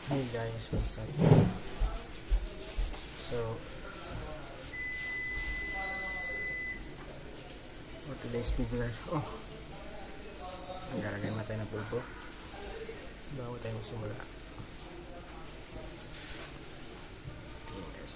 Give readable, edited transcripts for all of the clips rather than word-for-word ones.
Hey guys, what's up? So, for today's video guys, maglalagay na tayo ng pulpo bago tayo magsimula. Ayan guys.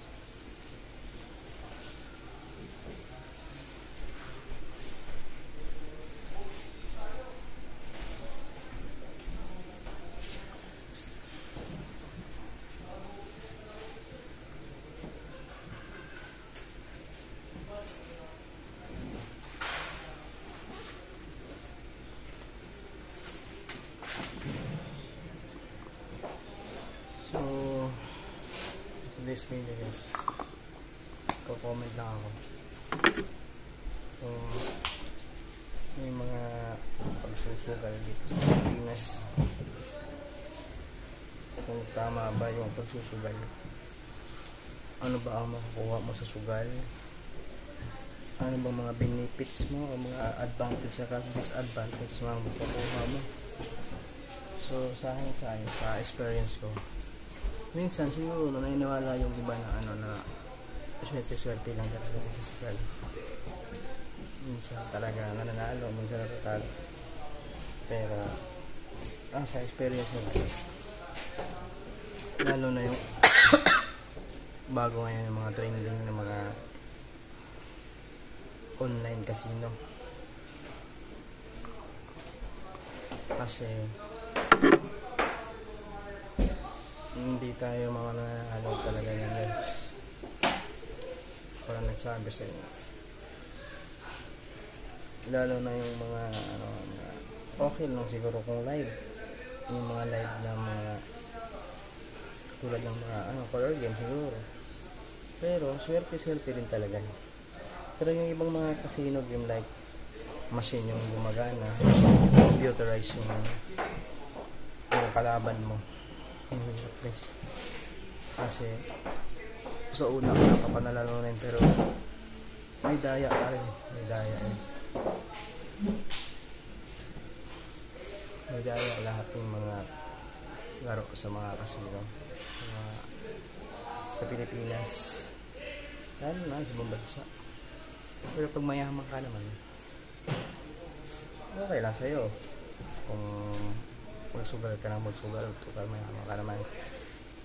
So, today's video guys, comment lang ako. So, may mga pagsusugal dito sa Pilipinas. Kung tama ba yung pagsusugal, ano ba ang makukuha mo sa sugal, ano ba mga benefits mo o mga advantage at disadvantage mo ang makukuha mo. So sa experience ko, minsan siguro naniniwala yung iba na na swerte lang talaga sa sugal. Minsan talaga nananalo, minsan natatalo. Pero sa experience ko, lalo na yung bago ngayon yung mga trending ng mga online casino, kasi hindi tayo mga nananalo talaga yan guys. Parang nagsabi sa inyo, lalo na yung mga okay lang siguro kung live, yung mga live na mga tulad ng mga color game siguro, pero swerte rin talaga. Pero yung ibang mga casino game like machine yung gumagana, computerize yung kalaban mo, kasi sa una ka napapanalanunin pero may daya pa rin, may daya lahat ng mga laro sa mga casino sa Pilipinas, lalo na sa ibang bansa. Pero pag mayaman ka naman, okay lang sa'yo kung magsugal ka ng magsugal, tukal mayaman ka naman.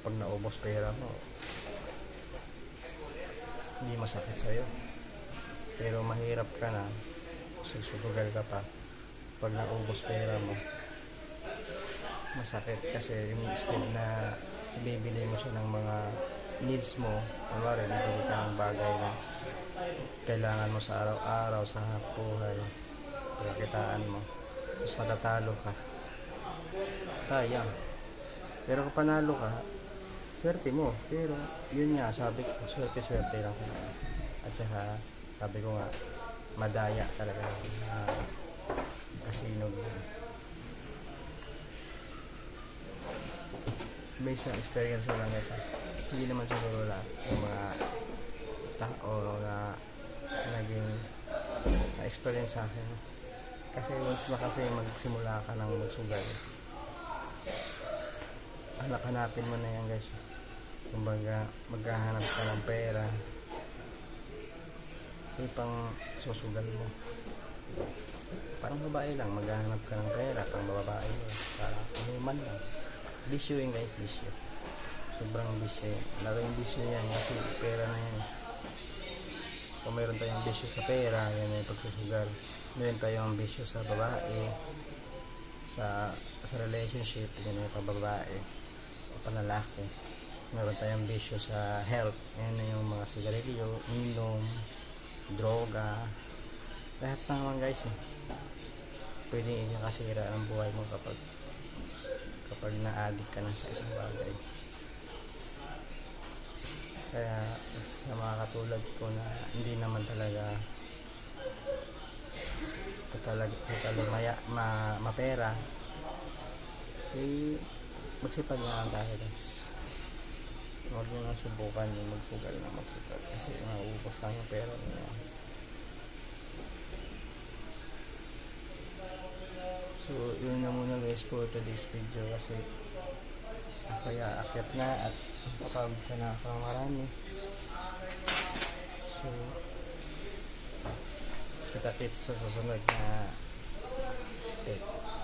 Pag naubos pera mo, hindi masakit sa'yo. Pero mahirap ka na, susugal ka pa, pag naubos pera mo, masakit. Kasi yung instead na ibibili mo siya ng mga needs mo, kunwari bibili ka ng bagay na kailangan mo sa araw-araw sa buhay, pagkakitaan mo, mas matatalo ka, sayang. Pero kung panalo ka, swerte mo. Pero yun nga, sabi ko, swerte lang. At saka sabi ko nga, madaya talaga casino. Based sa experience ko lang ito, hindi naman siguro lahat yung mga tao na naging na-experience sa akin. Kasi once na kasi magsimula ka ng magsugal, hanapin mo na yan guys. Kumbaga maghahanap ka ng pera, yung pang susugal mo. Parang babae lang, maghahanap ka ng pera pang babae mo, para human lang. Bisyo yun guys, bisyo. Sobrang bisyo yan. Lalo yung bisyo yan kasi pera na yan. Kung mayroon tayong bisyo sa pera, yan yung pagsusugal. Mayroon tayong bisyo sa babae, sa relationship, yan yung pagbabae o panlalaki. Mayroon tayong bisyo sa health, yan yung mga sigarilyo, inom, droga, lahat naman guys pwede yung kasira ang buhay mo kapag na-addict ka na sa isang bagay. Kaya sa mga katulad ko na hindi naman talaga mapera, magsipag na lang tayo guys. Huwag nyo nang subukan yung magsugal kasi mauubos lang yung pera niya. So yun na muna guys for today's video, kasi Ako aakyat na at papabisa na ako ng marami. So, kita-kits sa susunod na take.